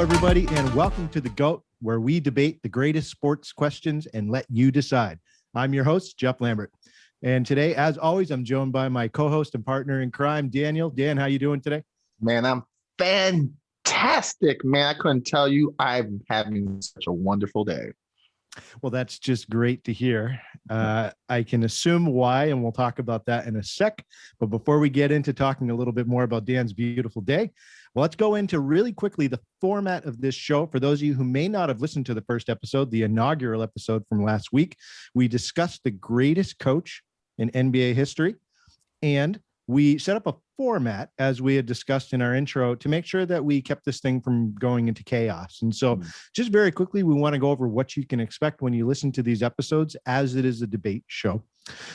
Hello, everybody, and welcome to The GOAT, where we debate the greatest sports questions and let you decide. I'm your host, Jeff Lambert. And today, as always, I'm joined by my co-host and partner in crime, Daniel. Dan, how you doing today? Man, I'm fantastic, man. I couldn't tell you. I'm having such a wonderful day. Well, that's just great to hear. I can assume why, and we'll talk about that in a sec. But before we get into talking a little bit more about Dan's beautiful day, well, let's go into really quickly the format of this show. For those of you who may not have listened to the first episode, the inaugural episode from last week, we discussed the greatest coach in NBA history. And we set up a format, as we had discussed in our intro, to make sure that we kept this thing from going into chaos. And so just very quickly, we want to go over what you can expect when you listen to these episodes, as it is a debate show.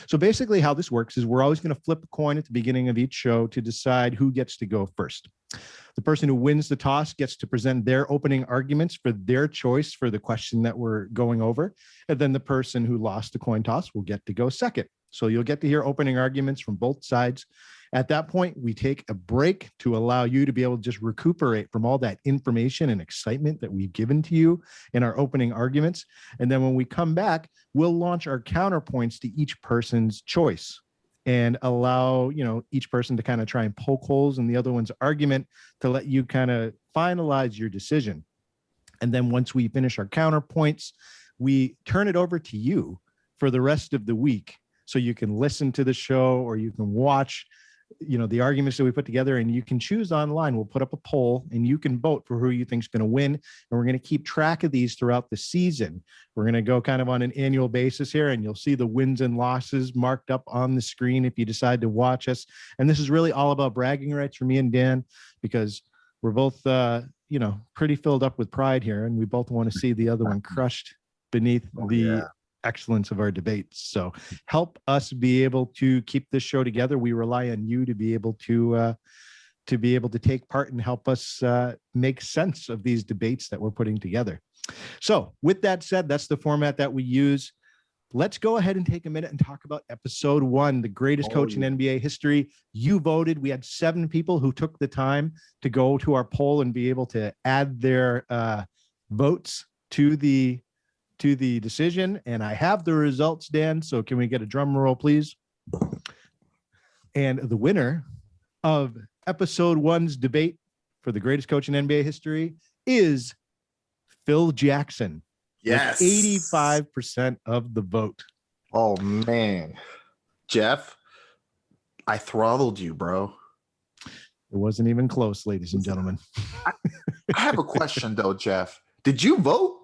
So basically how this works is we're always going to flip a coin at the beginning of each show to decide who gets to go first. The person who wins the toss gets to present their opening arguments for their choice for the question that we're going over. And then the person who lost the coin toss will get to go second. So you'll get to hear opening arguments from both sides. At that point, we take a break to allow you to be able to just recuperate from all that information and excitement that we've given to you in our opening arguments. And then when we come back, we'll launch our counterpoints to each person's choice and allow, each person to kind of try and poke holes in the other one's argument to let you kind of finalize your decision. And then once we finish our counterpoints, we turn it over to you for the rest of the week. So you can listen to the show or you can watch, the arguments that we put together, and you can choose online. We'll put up a poll and you can vote for who you think is going to win. And we're going to keep track of these throughout the season. We're going to go kind of on an annual basis here, and you'll see the wins and losses marked up on the screen if you decide to watch us. And this is really all about bragging rights for me and Dan, because we're both, pretty filled up with pride here, and we both want to see the other one crushed beneath excellence of our debates. So help us be able to keep this show together. We rely on you to be able to take part and help us make sense of these debates that we're putting together. So with that said, that's the format that we use. Let's go ahead and take a minute and talk about episode 1, the greatest coach in NBA history. You voted. We had 7 people who took the time to go to our poll and be able to add their votes to the decision. And I have the results, Dan. So can we get a drum roll, please? And the winner of episode 1's debate for the greatest coach in NBA history is Phil Jackson. Yes. 85% of the vote. Oh, man. Jeff, I throttled you, bro. It wasn't even close, ladies and gentlemen. I have a question, though, Jeff. Did you vote?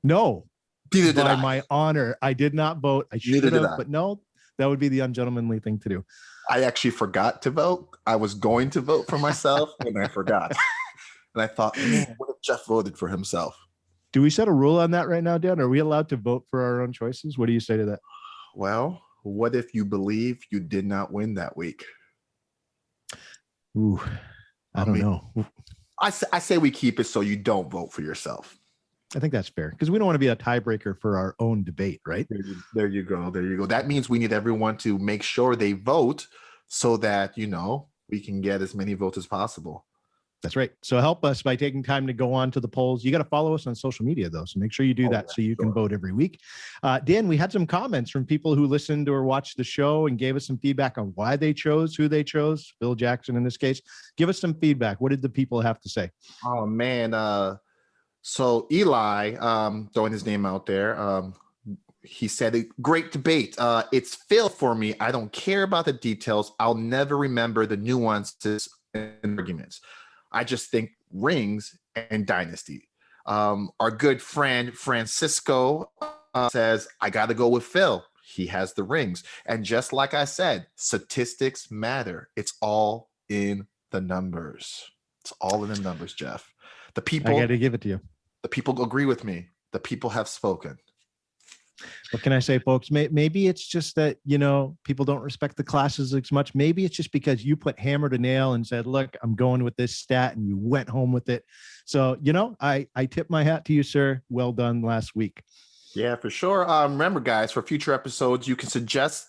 No. Neither did by I. My honor, I did not vote. I should have, but no, that would be the ungentlemanly thing to do. I actually forgot to vote. I was going to vote for myself, and I forgot. And I thought, man, what if Jeff voted for himself? Do we set a rule on that right now, Dan? Are we allowed to vote for our own choices? What do you say to that? Well, what if you believe you did not win that week? Ooh, I don't know. I say we keep it so you don't vote for yourself. I think that's fair, because we don't want to be a tiebreaker for our own debate, right? There you go. That means we need everyone to make sure they vote so that, we can get as many votes as possible. That's right. So help us by taking time to go on to the polls. You got to follow us on social media, though. So make sure you do that so you can vote every week. Dan, we had some comments from people who listened or watched the show and gave us some feedback on why they chose who they chose, Phil Jackson in this case. Give us some feedback. What did the people have to say? Oh, man. So Eli, throwing his name out there, he said, great debate. It's Phil for me. I don't care about the details. I'll never remember the nuances and arguments. I just think rings and dynasty. Our good friend Francisco says, I got to go with Phil. He has the rings. And just like I said, statistics matter. It's all in the numbers. It's all in the numbers, Jeff. The people, I got to give it to you. The people agree with me. The people have spoken. What can I say, folks? Maybe it's just that, people don't respect the classes as much. Maybe it's just because you put hammer to nail and said, look, I'm going with this stat, and you went home with it. So, I tip my hat to you, sir. Well done last week. Yeah, for sure. Remember, guys, for future episodes, you can suggest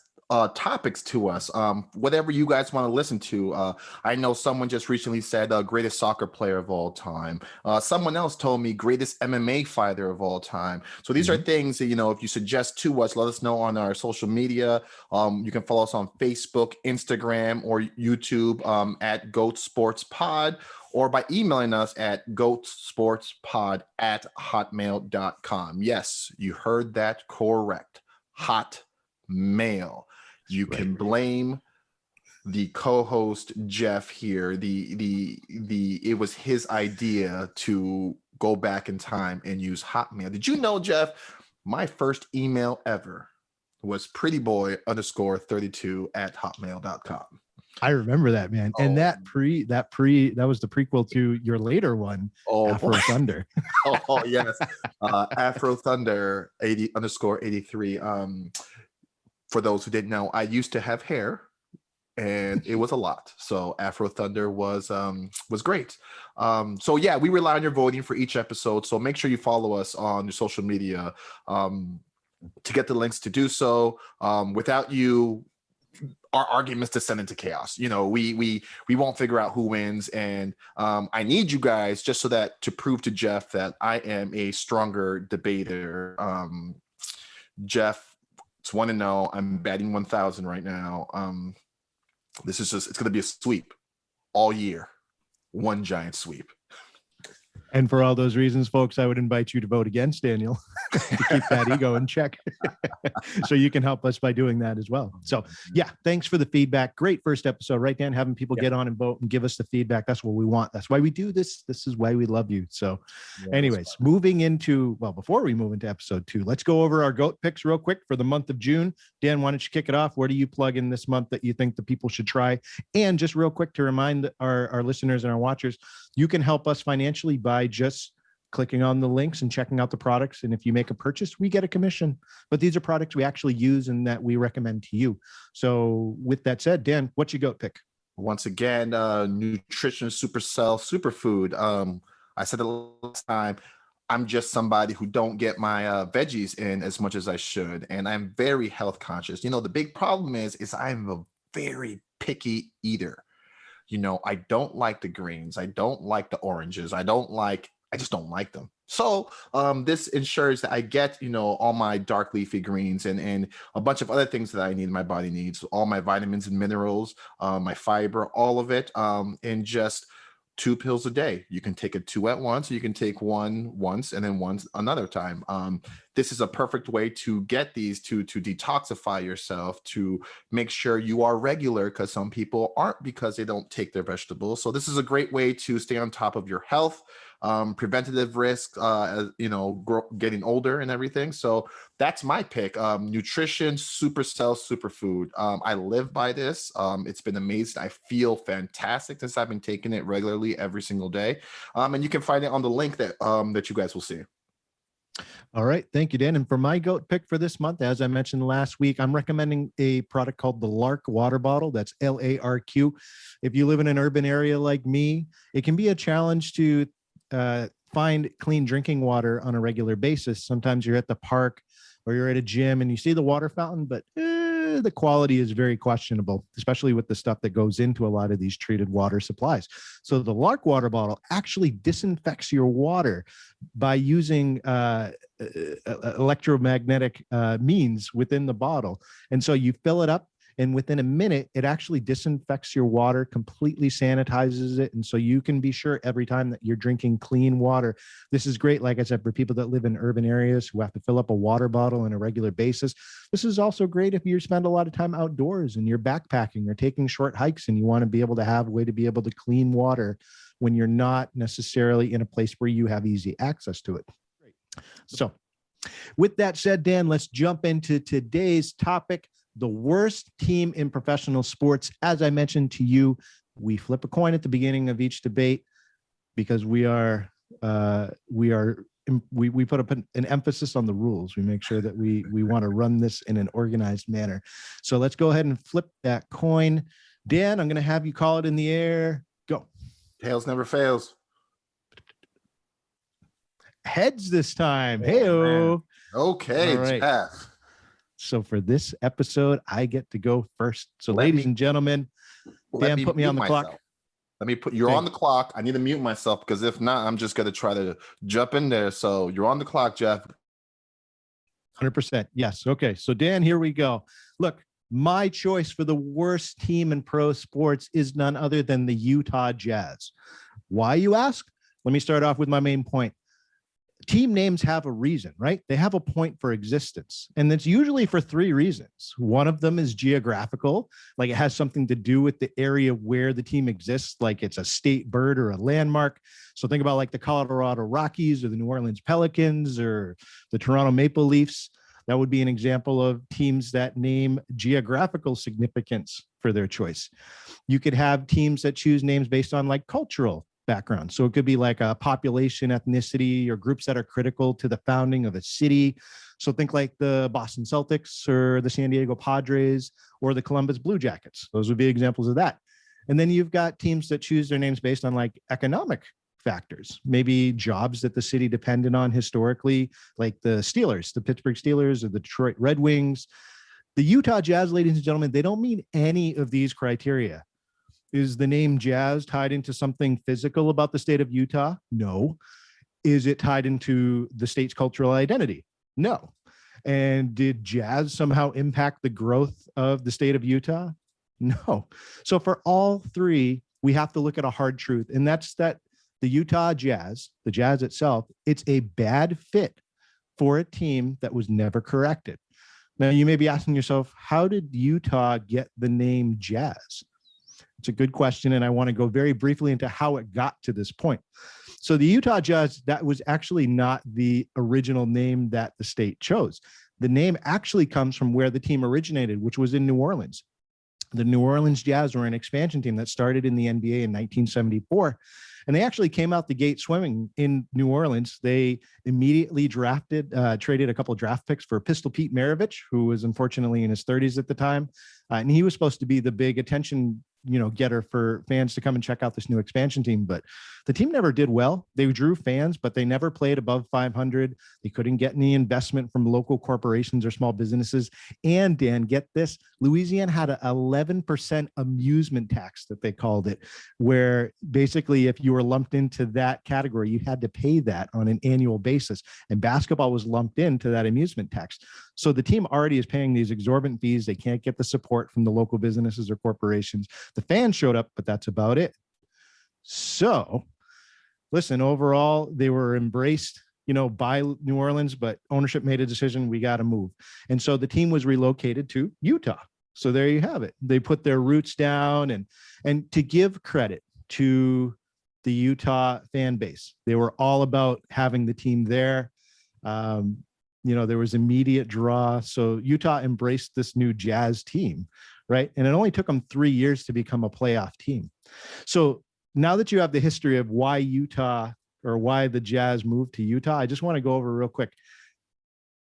topics to us. Whatever you guys want to listen to. I know someone just recently said greatest soccer player of all time. Someone else told me greatest MMA fighter of all time. So these are things that, if you suggest to us, let us know on our social media. You can follow us on Facebook, Instagram, or YouTube at Goat Sports Pod, or by emailing us at goatsportspod@hotmail.com. Yes, you heard that correct. Hotmail. You can blame the co-host Jeff here. It was his idea to go back in time and use Hotmail. Did you know, Jeff, my first email ever was prettyboy_32@hotmail.com. I remember that, man. And that was the prequel to your later one, Afro Thunder. Oh yes. Afro Thunder _83. For those who didn't know, I used to have hair and it was a lot. So Afro Thunder was great. So yeah, we rely on your voting for each episode. So make sure you follow us on your social media to get the links to do so. Without you, our arguments descend into chaos. We won't figure out who wins. And I need you guys just so that to prove to Jeff that I am a stronger debater. Jeff, it's 1-0. I'm batting 1,000 right now. It's going to be a sweep all year. One giant sweep. And for all those reasons, folks, I would invite you to vote against Daniel to keep that ego in check. So you can help us by doing that as well. So yeah, thanks for the feedback. Great first episode, right, Dan? Having people get on and vote and give us the feedback. That's what we want. That's why we do this. This is why we love you. So anyways, before we move into episode 2, let's go over our GOAT picks real quick for the month of June. Dan, why don't you kick it off? Where do you plug in this month that you think the people should try? And just real quick to remind our listeners and our watchers, you can help us financially by just clicking on the links and checking out the products. And if you make a purchase, we get a commission. But these are products we actually use and that we recommend to you. So with that said, Dan, what's your GOAT pick? Once again, Nutrition Supercell Superfood. I said it last time. I'm just somebody who don't get my veggies in as much as I should. And I'm very health conscious. The big problem is I'm a very picky eater. I don't like the greens. I don't like the oranges. I just don't like them. So this ensures that I get, all my dark leafy greens and a bunch of other things that I need, my body needs, all my vitamins and minerals, my fiber, all of it in just 2 pills a day. You can take it 2 at once, or you can take one once and then one another time. This is a perfect way to get these to detoxify yourself, to make sure you are regular, because some people aren't because they don't take their vegetables. So this is a great way to stay on top of your health, preventative risk, getting older and everything. So that's my pick. Nutrition Supercell Superfood. I live by this. It's been amazing. I feel fantastic since I've been taking it regularly every single day. And you can find it on the link that you guys will see. All right. Thank you, Dan. And for my GOAT pick for this month, as I mentioned last week, I'm recommending a product called the Lark water bottle. That's LARQ. If you live in an urban area like me, it can be a challenge to find clean drinking water on a regular basis. Sometimes you're at the park or you're at a gym and you see the water fountain, but the quality is very questionable, especially with the stuff that goes into a lot of these treated water supplies. So the Lark water bottle actually disinfects your water by using electromagnetic means within the bottle. And so you fill it up, and within a minute, it actually disinfects your water, completely sanitizes it. And so you can be sure every time that you're drinking clean water. This is great, like I said, for people that live in urban areas who have to fill up a water bottle on a regular basis. This is also great if you spend a lot of time outdoors and you're backpacking or taking short hikes and you want to be able to have a way to be able to clean water when you're not necessarily in a place where you have easy access to it. So with that said, Dan, let's jump into today's topic. The worst team in professional sports. As I mentioned to you, we flip a coin at the beginning of each debate because we put up an emphasis on the rules. We make sure that we want to run this in an organized manner. So let's go ahead and flip that coin. Dan, I'm going to have you call it in the air. Go. Tails never fails. Heads this time. Hey-o. Okay, right. Jeff. So for this episode, I get to go first. So ladies and gentlemen, Dan, put me on the clock. Let me put, you're on the clock. I need to mute myself because if not, I'm just going to try to jump in there. So you're on the clock, Jeff. 100%. Yes. Okay. So Dan, here we go. Look, my choice for the worst team in pro sports is none other than the Utah Jazz. Why, you ask? Let me start off with my main point. Team names have a reason, right? They have a point for existence. And that's usually for three reasons. One of them is geographical, like it has something to do with the area where the team exists, like it's a state bird or a landmark. So think about like the Colorado Rockies or the New Orleans Pelicans or the Toronto Maple Leafs. That would be an example of teams that name geographical significance for their choice. You could have teams that choose names based on like cultural background. So it could be like a population, ethnicity, or groups that are critical to the founding of a city. So think like the Boston Celtics or the San Diego Padres or the Columbus Blue Jackets. Those would be examples of that. And then you've got teams that choose their names based on like economic factors, maybe jobs that the city depended on historically, like the Steelers, the Pittsburgh Steelers or the Detroit Red Wings. The Utah Jazz, ladies and gentlemen, they don't meet any of these criteria. Is the name Jazz tied into something physical about the state of Utah? No. Is it tied into the state's cultural identity? No. And did Jazz somehow impact the growth of the state of Utah? No. So for all three, we have to look at a hard truth, and that's that the Utah Jazz, the Jazz itself, it's a bad fit for a team that was never corrected. Now, you may be asking yourself, how did Utah get the name Jazz? It's a good question, and I want to go very briefly into how it got to this point. So the Utah Jazz, that was actually not the original name that the state chose. The name actually comes from where the team originated, which was in New Orleans. The New Orleans Jazz were an expansion team that started in the NBA in 1974. And they actually came out the gate swimming in New Orleans. They immediately traded a couple of draft picks for Pistol Pete Maravich, who was unfortunately in his 30s at the time. And he was supposed to be the big attention getter for fans to come and check out this new expansion team. But the team never did well. They drew fans, but they never played above 500. They couldn't get any investment from local corporations or small businesses. And Dan, get this, Louisiana had an 11% amusement tax that they called it, where basically if you were lumped into that category, you had to pay that on an annual basis. And basketball was lumped into that amusement tax. So the team already is paying these exorbitant fees. They can't get the support from the local businesses or corporations. The fans showed up, but that's about it. So listen, overall, they were embraced, by New Orleans, but ownership made a decision, we got to move. And so the team was relocated to Utah. So there you have it. They put their roots down, and to give credit to the Utah fan base, they were all about having the team there. There was immediate draw. So Utah embraced this new Jazz team, right? And it only took them 3 years to become a playoff team. So now that you have the history of why Utah or why the Jazz moved to Utah, I just want to go over real quick.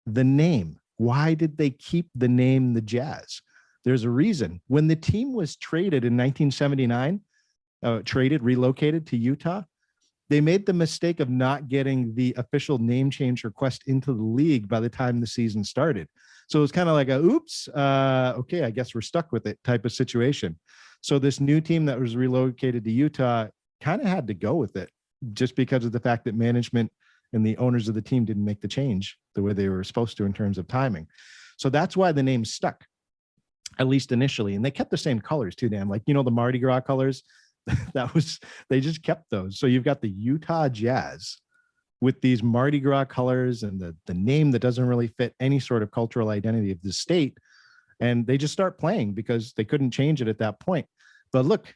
The name, why did they keep the name the Jazz? There's a reason. When the team was traded in 1979, relocated to Utah, they made the mistake of not getting the official name change request into the league by the time the season started. So it was kind of like oops, okay, I guess we're stuck with it type of situation. So this new team that was relocated to Utah kind of had to go with it just because of the fact that management and the owners of the team didn't make the change the way they were supposed to in terms of timing. So that's why the name stuck, at least initially. And they kept the same colors too, Dan. Like, the Mardi Gras colors, they just kept those. So you've got the Utah Jazz with these Mardi Gras colors and the name that doesn't really fit any sort of cultural identity of the state. And they just start playing because they couldn't change it at that point. But look,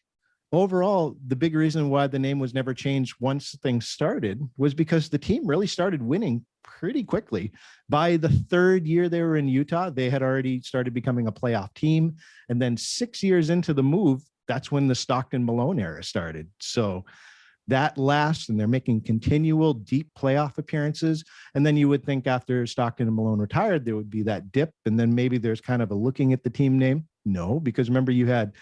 overall, the big reason why the name was never changed once things started was because the team really started winning pretty quickly. By the third year they were in Utah, they had already started becoming a playoff team. And then 6 years into the move, that's when the Stockton Malone era started. So that lasts, and they're making continual deep playoff appearances. And then you would think after Stockton and Malone retired, there would be that dip. And then maybe there's kind of a looking at the team name. No, because remember you had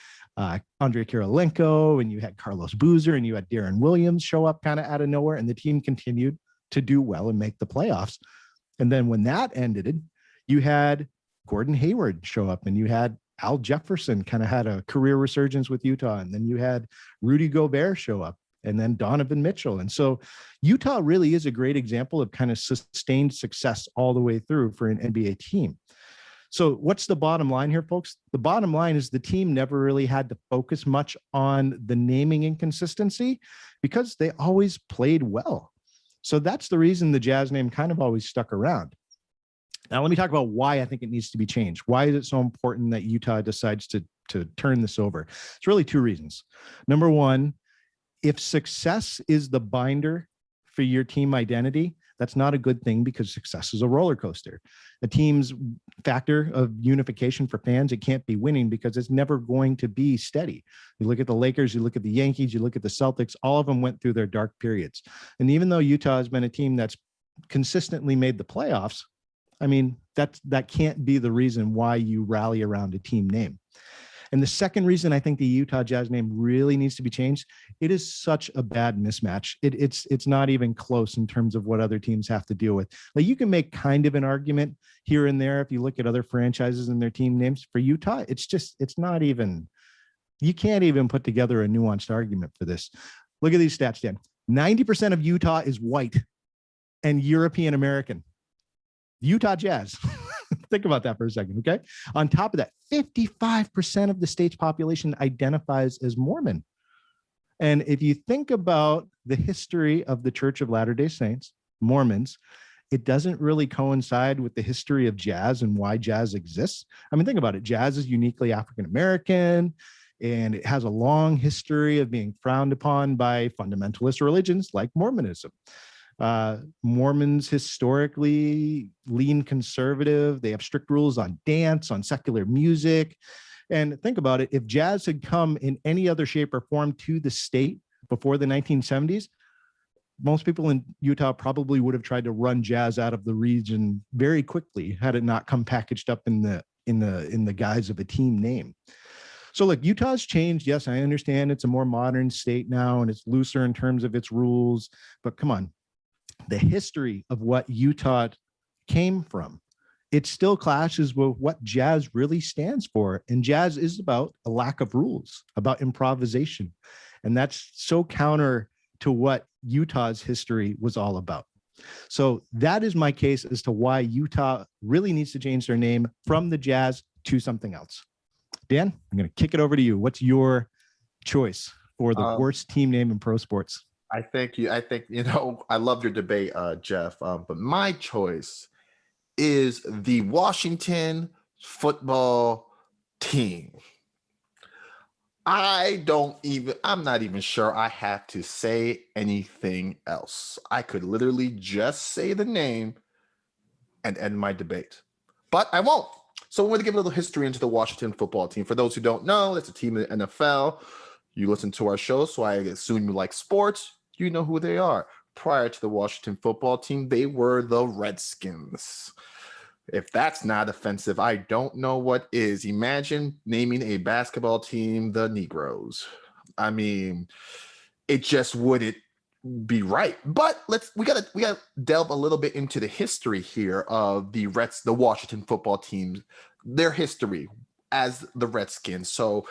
Andrei Kirilenko and you had Carlos Boozer and you had Darren Williams show up kind of out of nowhere, and the team continued to do well and make the playoffs. And then when that ended, you had Gordon Hayward show up, and you had Al Jefferson kind of had a career resurgence with Utah, and then you had Rudy Gobert show up, and then Donovan Mitchell. And so Utah really is a great example of kind of sustained success all the way through for an NBA team. So what's the bottom line here, folks? The bottom line is the team never really had to focus much on the naming inconsistency because they always played well. So that's the reason the Jazz name kind of always stuck around. Now, let me talk about why I think it needs to be changed. Why is it so important that Utah decides to turn this over? It's really two reasons. Number one, if success is the binder for your team identity, that's not a good thing because success is a roller coaster. A team's factor of unification for fans, it can't be winning because it's never going to be steady. You look at the Lakers, you look at the Yankees, you look at the Celtics, all of them went through their dark periods. And even though Utah has been a team that's consistently made the playoffs, I mean, that can't be the reason why you rally around a team name. And the second reason I think the Utah Jazz name really needs to be changed, it is such a bad mismatch. It's not even close in terms of what other teams have to deal with. Like, you can make kind of an argument here and there if you look at other franchises and their team names. For Utah, it's not even, you can't even put together a nuanced argument for this. Look at these stats, Dan. 90% of Utah is white and European American. Utah Jazz. Think about that for a second, okay? On top of that, 55% of the state's population identifies as Mormon. And if you think about the history of the Church of Latter-day Saints, Mormons, it doesn't really coincide with the history of jazz and why jazz exists. I mean, think about it. Jazz is uniquely African-American, and it has a long history of being frowned upon by fundamentalist religions like Mormonism. Mormons historically lean conservative. They have strict rules on dance, on secular music. And think about it, if jazz had come in any other shape or form to the state before the 1970s, most people in Utah probably would have tried to run jazz out of the region very quickly had it not come packaged up in the guise of a team name. So look, Utah's changed. Yes, I understand it's a more modern state now and it's looser in terms of its rules, but come on. The history of what Utah came from, it still clashes with what jazz really stands for. And jazz is about a lack of rules, about improvisation. And that's so counter to what Utah's history was all about. So that is my case as to why Utah really needs to change their name from the Jazz to something else. Dan, I'm going to kick it over to you. What's your choice for the worst team name in pro sports? I think I love your debate, Jeff. But my choice is the Washington football team. I'm not even sure I have to say anything else. I could literally just say the name and end my debate, but I won't. So we're going to give a little history into the Washington football team. For those who don't know, it's a team in the NFL. You listen to our show, so I assume you like sports. You know who they are. Prior to the Washington football team, they were the Redskins. If that's not offensive, I don't know what is. Imagine naming a basketball team the Negroes. I mean, it just wouldn't be right. But we gotta delve a little bit into the history here of the Washington football team, their history as the Redskins. So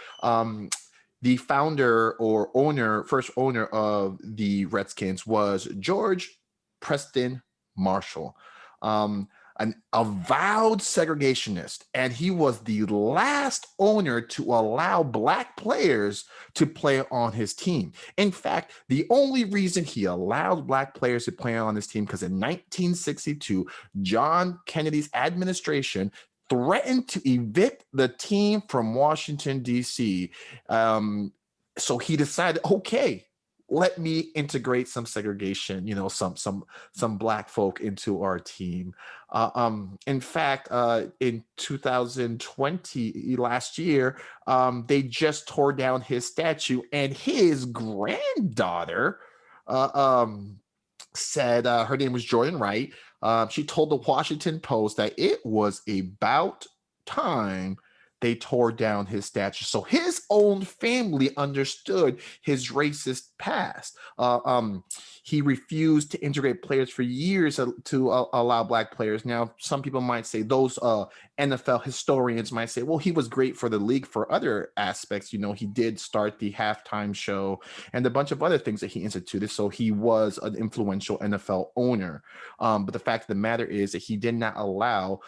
the founder or first owner of the Redskins was George Preston Marshall, an avowed segregationist, and he was the last owner to allow Black players to play on his team. In fact, the only reason he allowed Black players to play on his team because in 1962, John Kennedy's administration threatened to evict the team from Washington, D.C. So he decided, okay, let me integrate some segregation, some Black folk into our team. In fact, in 2020, last year, they just tore down his statue, and his granddaughter said, her name was Jordan Wright. She told the Washington Post that it was about time they tore down his statue. So his own family understood his racist past. He refused to integrate players for years to allow black players. Now, some people might say, those NFL historians might say, well, he was great for the league for other aspects. You know, he did start the halftime show and a bunch of other things that he instituted. So he was an influential NFL owner. But the fact of the matter is that he did not allow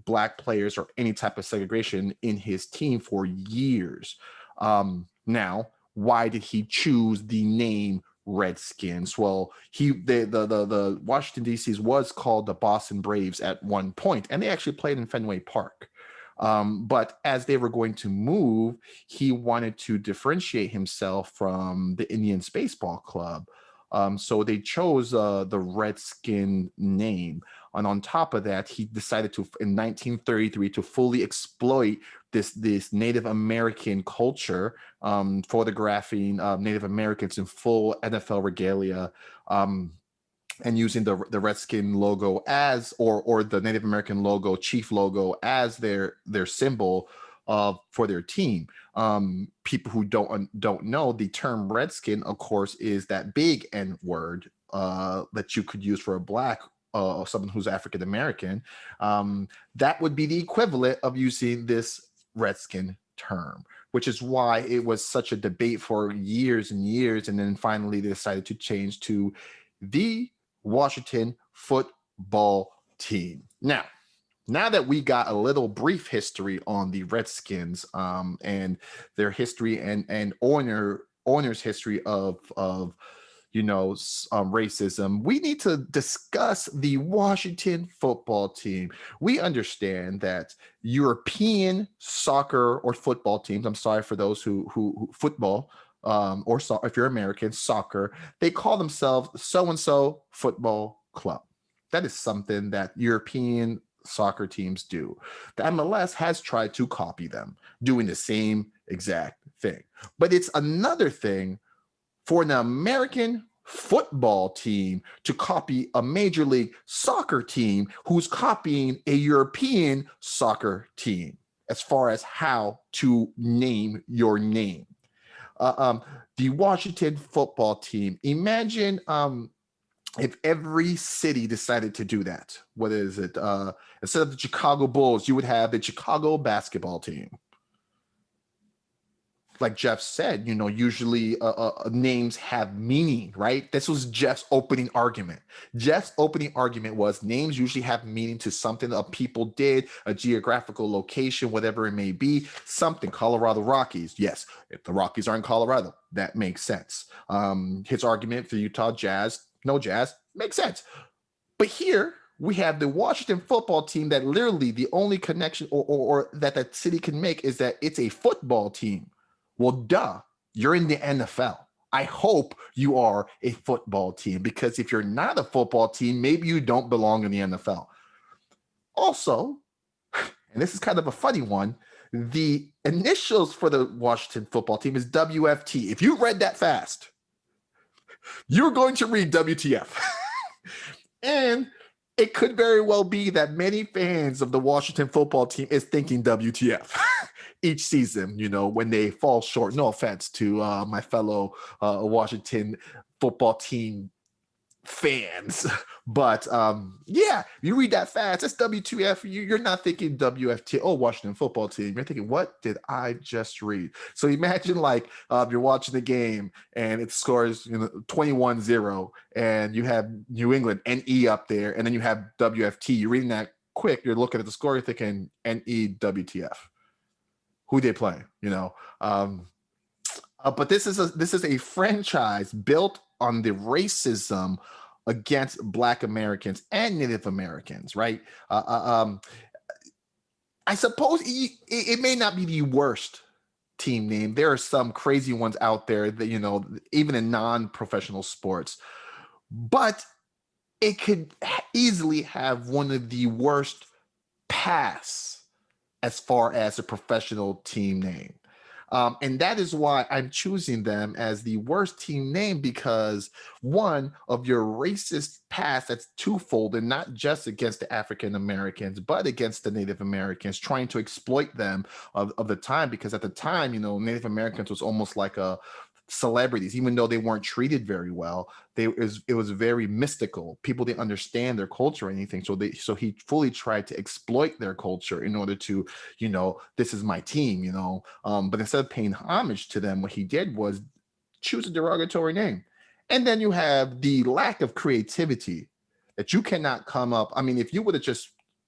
black players or any type of segregation in his team for years. Now, why did he choose the name Redskins? Well, the Washington D.C.'s was called the Boston Braves at one point, and they actually played in Fenway Park. But as they were going to move, he wanted to differentiate himself from the Indians Baseball Club. So they chose the Redskin name. And on top of that, he decided to, in 1933, to fully exploit this Native American culture, photographing Native Americans in full NFL regalia, and using the Redskin logo as, or the Native American logo, chief logo, as their symbol for their team. People who don't know, the term Redskin, of course, is that big N word that you could use for a black or someone who's African American. That would be the equivalent of using this Redskin term, which is why it was such a debate for years and years. And then finally they decided to change to the Washington Football Team. Now that we got a little brief history on the Redskins and their history and owners' history of racism, we need to discuss the Washington Football Team. We understand that European soccer or football teams, I'm sorry for those who football, or if you're American, soccer, they call themselves so-and-so football club. That is something that European soccer teams do. The MLS has tried to copy them, doing the same exact thing. But it's another thing for an American football team to copy a Major League Soccer team who's copying a European soccer team as far as how to name your name. The Washington Football Team. Imagine if every city decided to do that. What is it? Instead of the Chicago Bulls, you would have the Chicago basketball team. Like Jeff said, usually names have meaning, right? This was Jeff's opening argument. Jeff's opening argument was names usually have meaning to something a people did, a geographical location, whatever it may be, something. Colorado Rockies. Yes, if the Rockies are in Colorado, that makes sense. His argument for Utah Jazz, no Jazz, makes sense. But here we have the Washington Football Team that literally the only connection or that city can make is that it's a football team. Well, duh, you're in the NFL. I hope you are a football team, because if you're not a football team, maybe you don't belong in the NFL. Also, and this is kind of a funny one, the initials for the Washington Football Team is WFT. If you read that fast, you're going to read WTF. And it could very well be that many fans of the Washington Football Team is thinking WTF. Each season, when they fall short. No offense to my fellow Washington Football Team fans, but you read that fast, it's WTF. You're not thinking WFT, oh, Washington Football Team. You're thinking, what did I just read? So imagine you're watching the game and it scores 21-0, and you have New England NE up there, and then you have WFT. You're reading that quick, you're looking at the score, you're thinking NE WTF. Who they play, but this is a franchise built on the racism against Black Americans and Native Americans, right? I suppose it may not be the worst team name. There are some crazy ones out there that even in non-professional sports, but it could easily have one of the worst pass as far as a professional team name. And that is why I'm choosing them as the worst team name, because one of your racist past that's twofold, and not just against the African Americans, but against the Native Americans, trying to exploit them of the time. Because at the time, Native Americans was almost like a celebrities, even though they weren't treated very well. It was very mystical. People didn't understand their culture or anything, so he fully tried to exploit their culture in order to, this is my team, but instead of paying homage to them, what he did was choose a derogatory name. And then you have the lack of creativity that you cannot come up. I mean, if you were the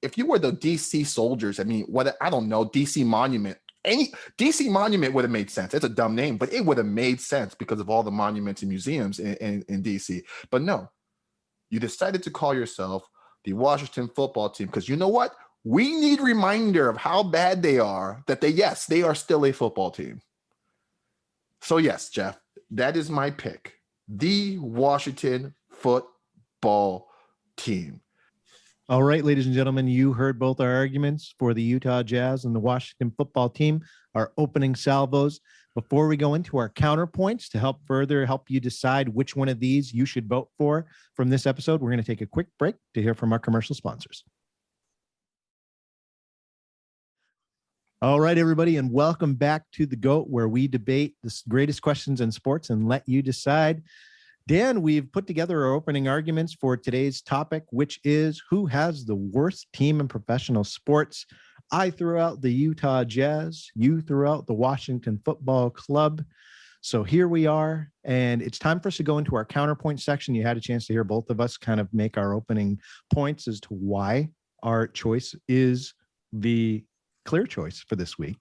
DC soldiers, I mean, I don't know, DC Monument, any DC Monument would have made sense. It's a dumb name, but it would have made sense because of all the monuments and museums in DC. But no, you decided to call yourself the Washington Football Team, because you know what? We need reminder of how bad they are, that they are still a football team. So yes, Jeff, that is my pick. The Washington Football Team. All right, ladies and gentlemen, you heard both our arguments for the Utah Jazz and the Washington Football Team, our opening salvos. Before we go into our counterpoints to help you decide which one of these you should vote for from this episode, we're going to take a quick break to hear from our commercial sponsors. All right, everybody, and welcome back to The GOAT, where we debate the greatest questions in sports and let you decide. Dan, we've put together our opening arguments for today's topic, which is who has the worst team in professional sports. I threw out the Utah Jazz. You threw out the Washington Football Club. So here we are, and it's time for us to go into our counterpoint section. You had a chance to hear both of us kind of make our opening points as to why our choice is the clear choice for this week.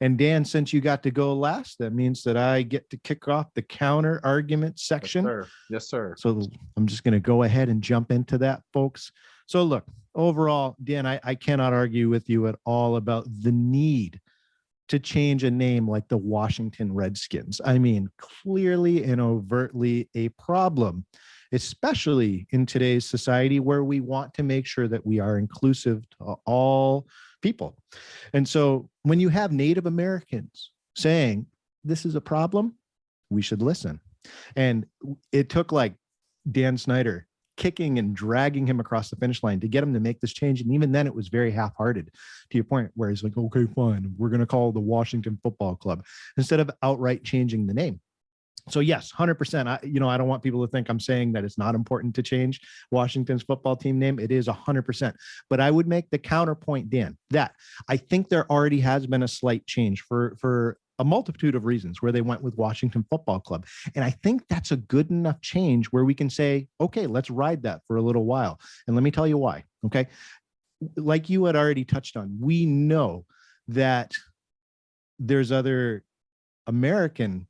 And Dan, since you got to go last, that means that I get to kick off the counter argument section. Yes, sir. So I'm just going to go ahead and jump into that, folks. So look, overall, Dan, I cannot argue with you at all about the need to change a name like the Washington Redskins. I mean, clearly and overtly a problem, especially in today's society where we want to make sure that we are inclusive to all people. And so when you have Native Americans saying this is a problem, we should listen. And it took like Dan Snyder kicking and dragging him across the finish line to get him to make this change. And even then it was very half-hearted, to your point where he's like, okay, fine, we're going to call the Washington Football Club instead of outright changing the name. So yes, 100%. I don't want people to think I'm saying that it's not important to change Washington's football team name. It is 100%. But I would make the counterpoint, Dan, that I think there already has been a slight change for a multitude of reasons where they went with Washington Football Club. And I think that's a good enough change where we can say, okay, let's ride that for a little while. And let me tell you why. Okay. Like you had already touched on, we know that there's other American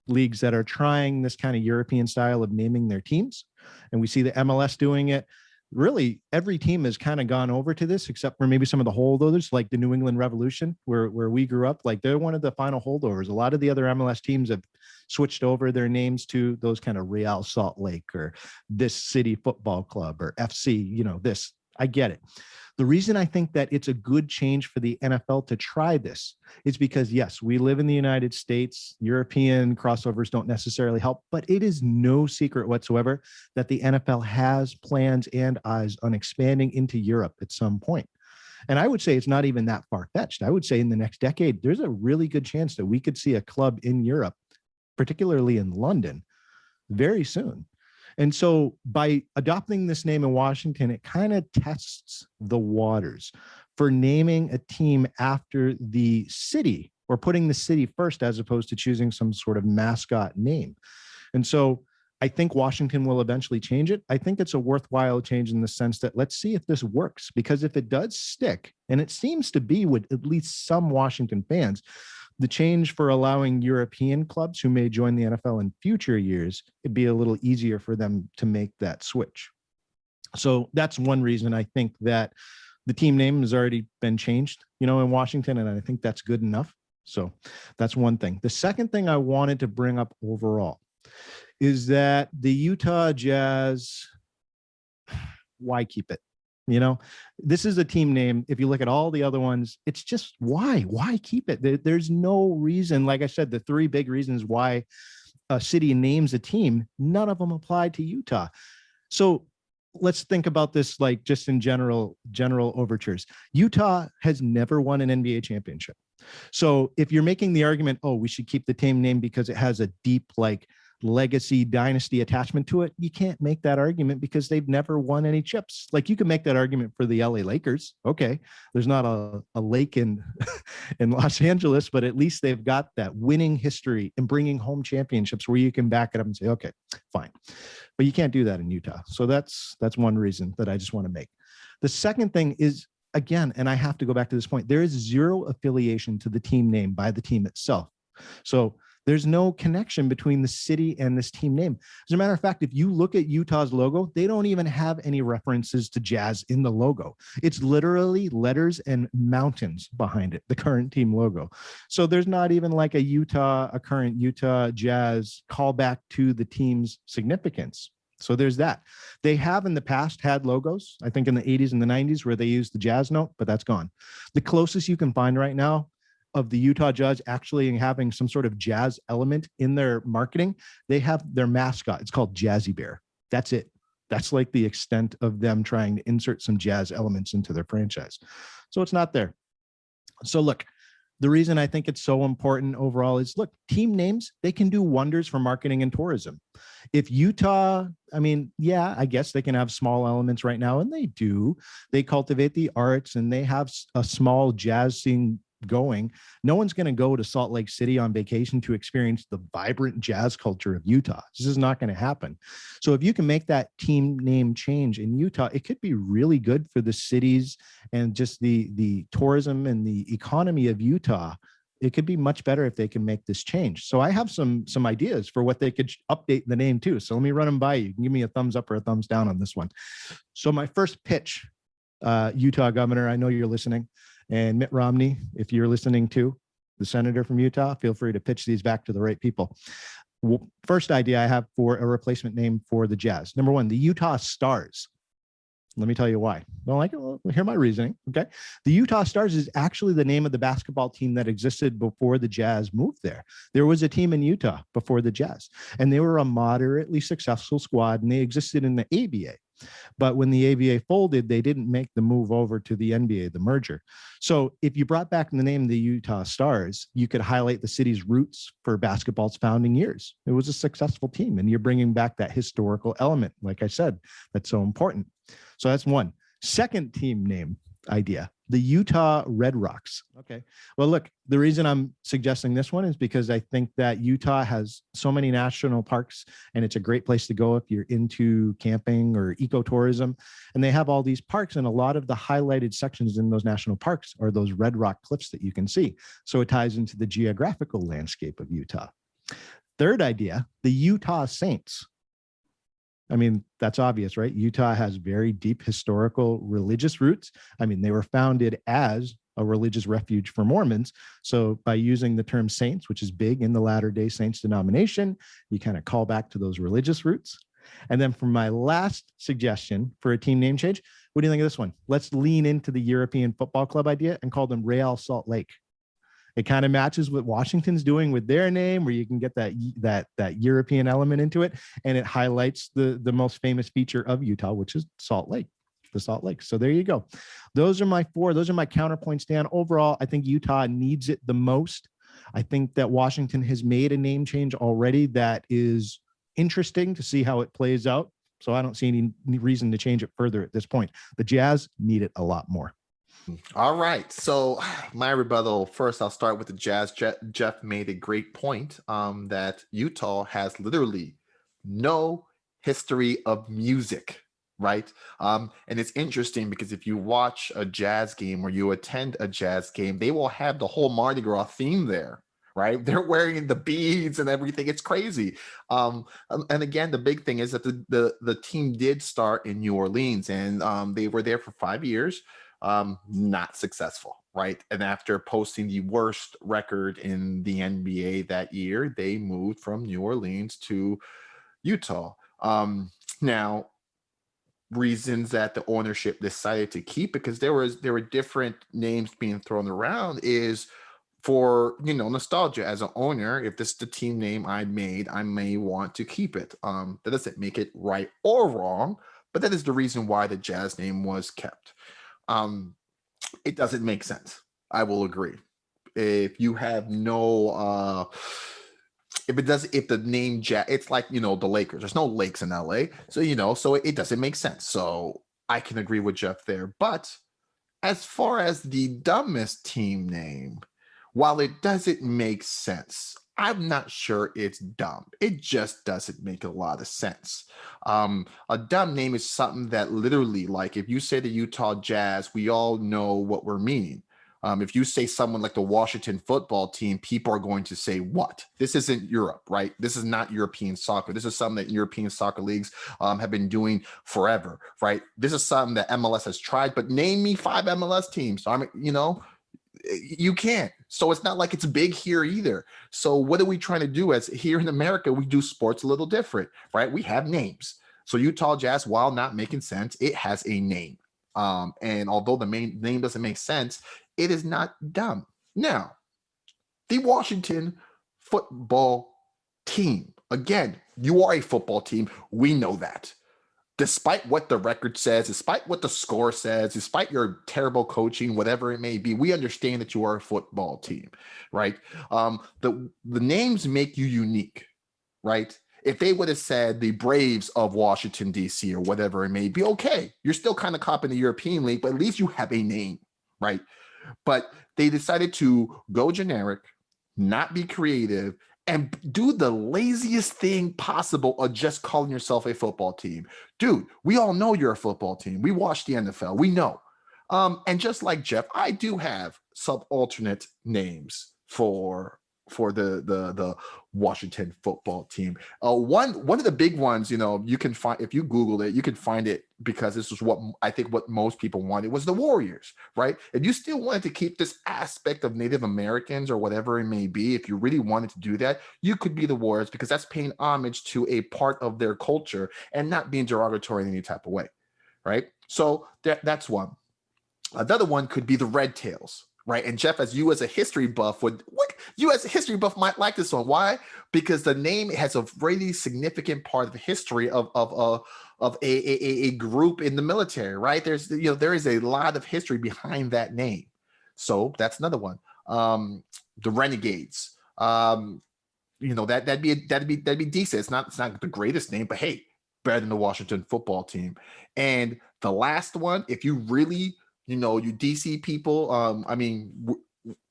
leagues that are trying this kind of European style of naming their teams. And we see the MLS doing it. Really, every team has kind of gone over to this, except for maybe some of the holdovers, like the New England Revolution, where we grew up. Like they're one of the final holdovers. A lot of the other MLS teams have switched over their names to those kind of Real Salt Lake or this City Football Club or FC, this. I get it. The reason I think that it's a good change for the NFL to try this is because, yes, we live in the United States. European crossovers don't necessarily help, but it is no secret whatsoever that the NFL has plans and eyes on expanding into Europe at some point. And I would say it's not even that far-fetched. I would say in the next decade, there's a really good chance that we could see a club in Europe, particularly in London, very soon. And so by adopting this name in Washington, it kind of tests the waters for naming a team after the city or putting the city first, as opposed to choosing some sort of mascot name. And so I think Washington will eventually change it. I think it's a worthwhile change in the sense that let's see if this works, because if it does stick, and it seems to be with at least some Washington fans, the change for allowing European clubs who may join the NFL in future years, it'd be a little easier for them to make that switch. So that's one reason I think that the team name has already been changed, in Washington, and I think that's good enough. So that's one thing. The second thing I wanted to bring up overall is that the Utah Jazz, why keep it? You know, this is a team name. If you look at all the other ones, it's just why keep it? There's no reason. Like I said, the three big reasons why a city names a team, none of them apply to Utah. So let's think about this like just in general overtures. Utah has never won an NBA championship. So if you're making the argument, oh, we should keep the team name because it has a deep like legacy dynasty attachment to it, you can't make that argument because they've never won any chips. Like you can make that argument for the LA Lakers. Okay, there's not a lake in in Los Angeles, but at least they've got that winning history and bringing home championships where you can back it up and say, okay, fine. But you can't do that in Utah. So that's one reason that I just want to make. The second thing is, again, and I have to go back to this point, there is zero affiliation to the team name by the team itself. So there's no connection between the city and this team name. As a matter of fact, if you look at Utah's logo, they don't even have any references to Jazz in the logo. It's literally letters and mountains behind it, the current team logo. So there's not even like a current Utah Jazz callback to the team's significance. So there's that. They have in the past had logos, I think in the 80s and the 90s, where they used the Jazz note, but that's gone. The closest you can find right now of the Utah Jazz actually having some sort of jazz element in their marketing, they have their mascot. It's called Jazzy Bear. That's it. That's like the extent of them trying to insert some jazz elements into their franchise. So it's not there. So look, the reason I think it's so important overall is, look, team names, they can do wonders for marketing and tourism. If Utah, I mean, yeah, I guess they can have small elements right now, and they do. They cultivate the arts and they have a small jazz scene going. No one's going to go to Salt Lake City on vacation to experience the vibrant jazz culture of Utah. This is not going to happen. So if you can make that team name change in Utah, it could be really good for the cities and just the tourism and the economy of Utah. It could be much better if they can make this change. So I have some ideas for what they could update the name to. So let me run them by you. You can give me a thumbs up or a thumbs down on this one. So my first pitch, Utah governor, I know you're listening. And Mitt Romney, if you're listening to the senator from Utah, feel free to pitch these back to the right people. First idea I have for a replacement name for the Jazz. Number one, the Utah Stars. Let me tell you why. Don't like it? Well, hear my reasoning. Okay. The Utah Stars is actually the name of the basketball team that existed before the Jazz moved there. There was a team in Utah before the Jazz, and they were a moderately successful squad, and they existed in the ABA. But when the ABA folded, they didn't make the move over to the NBA, the merger. So if you brought back the name the Utah Stars, you could highlight the city's roots for basketball's founding years. It was a successful team, and you're bringing back that historical element, like I said, that's so important. So that's one. Second team name idea, the Utah Red Rocks. Okay. Well, look, the reason I'm suggesting this one is because I think that Utah has so many national parks, and it's a great place to go if you're into camping or ecotourism. And they have all these parks, and a lot of the highlighted sections in those national parks are those red rock cliffs that you can see. So it ties into the geographical landscape of Utah. Third idea, the Utah Saints. I mean, that's obvious, right? Utah has very deep historical religious roots. I mean, they were founded as a religious refuge for Mormons. So by using the term saints, which is big in the Latter-day Saints denomination, you kind of call back to those religious roots. And then for my last suggestion for a team name change, what do you think of this one? Let's lean into the European Football Club idea and call them Real Salt Lake. It kind of matches what Washington's doing with their name, where you can get that European element into it, and it highlights the most famous feature of Utah, which is Salt Lake, the Salt Lake. So there you go. Those are my four. Those are my counterpoints, Dan. Overall, I think Utah needs it the most. I think that Washington has made a name change already that is interesting to see how it plays out. So I don't see any reason to change it further at this point. The Jazz need it a lot more. All right. So my rebuttal first, I'll start with the Jazz. Jeff made a great point that Utah has literally no history of music, right? And it's interesting because if you watch a Jazz game or you attend a Jazz game, they will have the whole Mardi Gras theme there. Right, they're wearing the beads and everything. It's crazy. And again, the big thing is that the team did start in New Orleans, and they were there for 5 years. Not successful, right? And after posting the worst record in the NBA that year, they moved from New Orleans to Utah. Now, reasons that the ownership decided to keep it, because there were different names being thrown around, is for, nostalgia. As an owner, if this is the team name I made, I may want to keep it. That doesn't make it right or wrong, but that is the reason why the Jazz name was kept. It doesn't make sense. I will agree. If you have no if the name Jazz, it's like, the Lakers. There's no lakes in LA. So it doesn't make sense. So I can agree with Jeff there. But as far as the dumbest team name, while it doesn't make sense, I'm not sure it's dumb. It just doesn't make a lot of sense. A dumb name is something that literally, like if you say the Utah Jazz, we all know what we're meaning. If you say someone like the Washington football team, people are going to say, what? This isn't Europe, right? This is not European soccer. This is something that European soccer leagues have been doing forever, right? This is something that MLS has tried, but name me 5 MLS teams. You can't. So it's not like it's big here either. So what are we trying to do? As here in America, we do sports a little different, right? We have names. So Utah Jazz, while not making sense, it has a name. And although the main name doesn't make sense, it is not dumb. Now, the Washington football team. Again, you are a football team. We know that. Despite what the record says, despite what the score says, despite your terrible coaching, whatever it may be, we understand that you are a football team, right? The names make you unique, right? If they would have said the Braves of Washington, D.C. or whatever it may be, okay, you're still kind of copying the European League, but at least you have a name, right? But they decided to go generic, not be creative, and do the laziest thing possible of just calling yourself a football team. Dude, we all know you're a football team. We watch the NFL. We know. And just like Jeff, I do have sub-alternate names for the Washington football team. One of the big ones, you can find, if you Google it, you can find it, because this is what I think what most people wanted, was the Warriors, right? If you still wanted to keep this aspect of Native Americans or whatever it may be, if you really wanted to do that, you could be the Warriors, because that's paying homage to a part of their culture and not being derogatory in any type of way, right? So that's one. Another one could be the Red Tails, right? And Jeff, as a history buff, might like this one. Why? Because the name has a really significant part of the history of a group in the military, right? There is a lot of history behind that name. So that's another one. The Renegades. That'd be decent. It's not the greatest name, but hey, better than the Washington football team. And the last one, if you really, you DC people,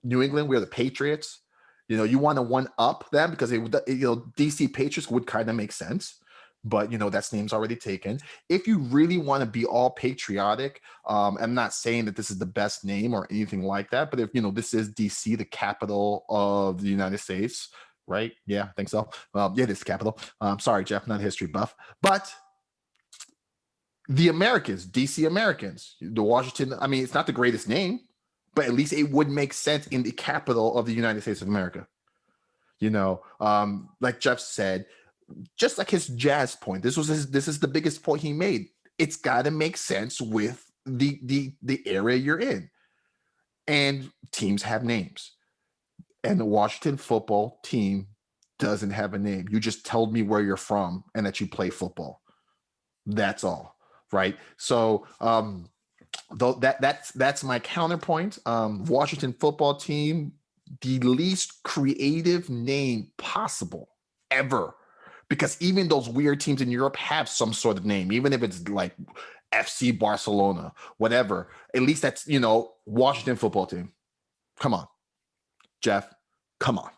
New England, we're the Patriots. You want to one up them, because DC Patriots would kind of make sense, but that name's already taken. If you really want to be all patriotic, I'm not saying that this is the best name or anything like that, but if this is DC, the capital of the United States, right? Yeah, I think so. Yeah, it is the capital. Sorry, Jeff, not a history buff, but the Americans, DC Americans, the Washington, it's not the greatest name, but at least it would make sense in the capital of the United States of America. Like Jeff said, just like his Jazz point, this is the biggest point he made. It's got to make sense with the area you're in. And teams have names. And the Washington football team doesn't have a name. You just told me where you're from and that you play football. That's all, right? So that's my counterpoint. Washington football team, the least creative name possible ever, because even those weird teams in Europe have some sort of name, even if it's like FC Barcelona, whatever. At least that's Washington football team. Come on, Jeff, come on.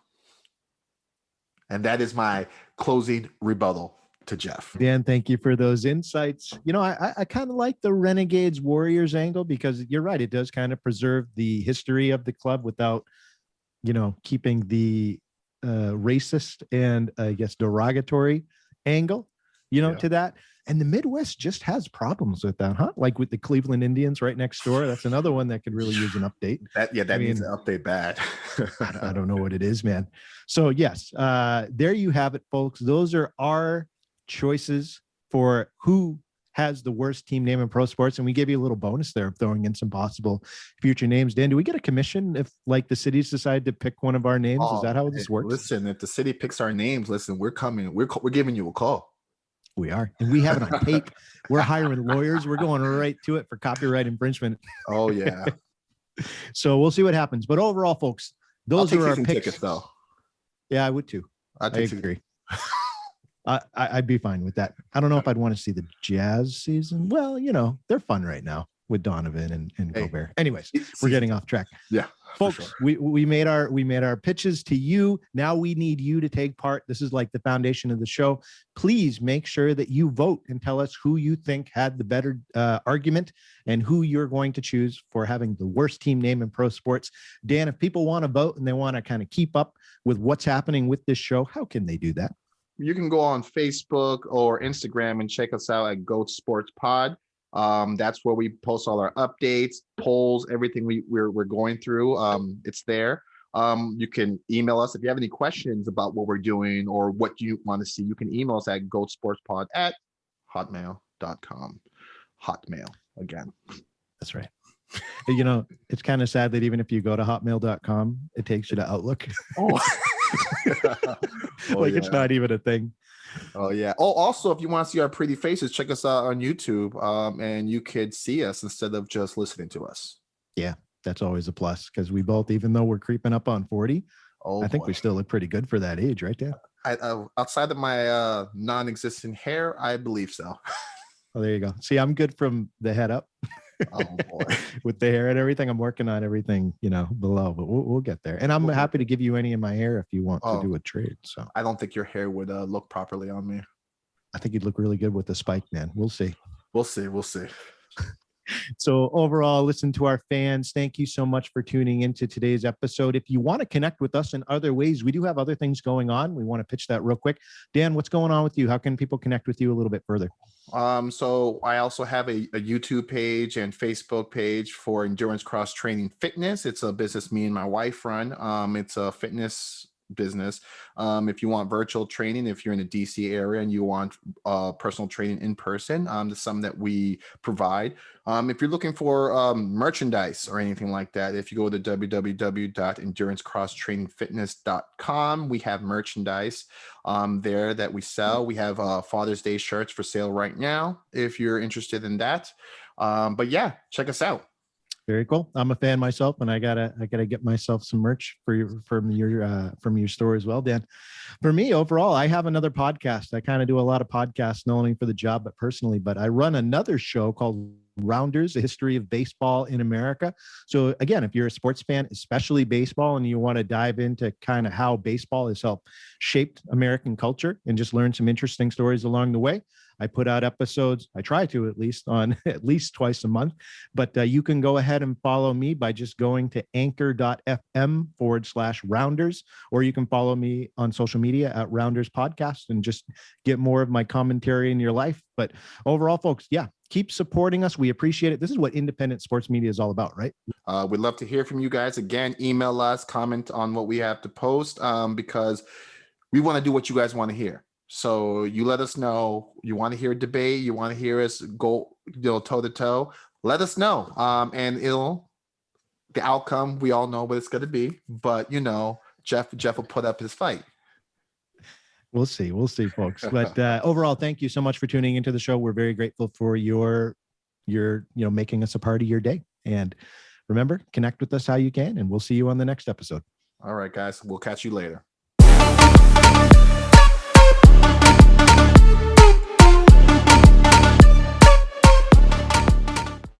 And that is my closing rebuttal to Jeff. Dan, thank you for those insights. I kind of like the Renegades Warriors angle, because you're right. It does kind of preserve the history of the club without, keeping the racist and I guess derogatory angle, to that. And the Midwest just has problems with that, huh? Like with the Cleveland Indians right next door. That's another one that could really use an update. That needs an update bad. I don't know what it is, man. So yes, there you have it, folks. Those are our choices for who has the worst team name in pro sports. And we gave you a little bonus there of throwing in some possible future names. Dan, do we get a commission if like the cities decide to pick one of our names? Is that how this works? Listen, if the city picks our names, listen, we're coming. We're giving you a call. We are. And we have it on tape. We're hiring lawyers. We're going right to it for copyright infringement. Oh, yeah. So we'll see what happens. But overall, folks, those are our picks. Tickets, though. Yeah, I would too. I agree. I'd be fine with that. I don't know if I'd want to see the Jazz season. Well, they're fun right now with Donovan and Gobert. Anyways, we're getting off track. Yeah. Folks, sure. we made our pitches to you. Now we need you to take part. This is like the foundation of the show. Please make sure that you vote and tell us who you think had the better argument and who you're going to choose for having the worst team name in pro sports. Dan, if people want to vote and they want to kind of keep up with what's happening with this show, how can they do that? You can go on Facebook or Instagram and check us out at Goat Sports Pod. That's where we post all our updates, polls, everything we're going through. It's there. You can email us if you have any questions about what we're doing or what you want to see. You can email us at goatsportspod@hotmail.com. Hotmail again. That's right. It's kind of sad that even if you go to hotmail.com, it takes you to Outlook. Oh, It's not even a thing. Oh, yeah. Oh, also, if you want to see our pretty faces, check us out on YouTube, and you could see us instead of just listening to us. Yeah, that's always a plus because we both, even though we're creeping up on 40, I think we still look pretty good for that age, right, Dan? Outside of my non-existent hair, I believe so. Oh, there you go. See, I'm good from the head up. Oh, boy. With the hair and everything. I'm working on everything, below, but we'll get there. And I'm happy to give you any of my hair if you want to do a trade. So I don't think your hair would look properly on me. I think you'd look really good with the spike, man. We'll see. We'll see. So overall, listen to our fans. Thank you so much for tuning into today's episode. If you want to connect with us in other ways, we do have other things going on. We want to pitch that real quick. Dan, what's going on with you? How can people connect with you a little bit further? So I also have a YouTube page and Facebook page for Endurance Cross Training Fitness. It's a business me and my wife run. It's a fitness business. If you want virtual training, if you're in the DC area and you want personal training in person, that's something that we provide. If you're looking for merchandise or anything like that, if you go to www.endurancecrosstrainingfitness.com, we have merchandise there that we sell. We have Father's Day shirts for sale right now if you're interested in that. But yeah, check us out. Very cool. I'm a fan myself, and I gotta get myself some merch from your store as well, Dan. For me, overall, I have another podcast. I kind of do a lot of podcasts, not only for the job but personally. But I run another show called Rounders: A History of Baseball in America. So again, if you're a sports fan, especially baseball, and you want to dive into kind of how baseball has helped shaped American culture and just learn some interesting stories along the way, I put out episodes. I try to at least twice a month, but you can go ahead and follow me by just going to anchor.fm/rounders, or you can follow me on social media at Rounders Podcast and just get more of my commentary in your life. But overall, folks, yeah, keep supporting us. We appreciate it. This is what independent sports media is all about, right? We'd love to hear from you guys. Again, email us, comment on what we have to post, because we want to do what you guys want to hear. So you let us know. You want to hear a debate, you want to hear us go toe to toe, let us know. And the outcome, we all know what it's going to be, but Jeff will put up his fight. We'll see, folks. But overall, thank you so much for tuning into the show. We're very grateful for your making us a part of your day. And remember, connect with us how you can, and we'll see you on the next episode. All right, guys, we'll catch you later.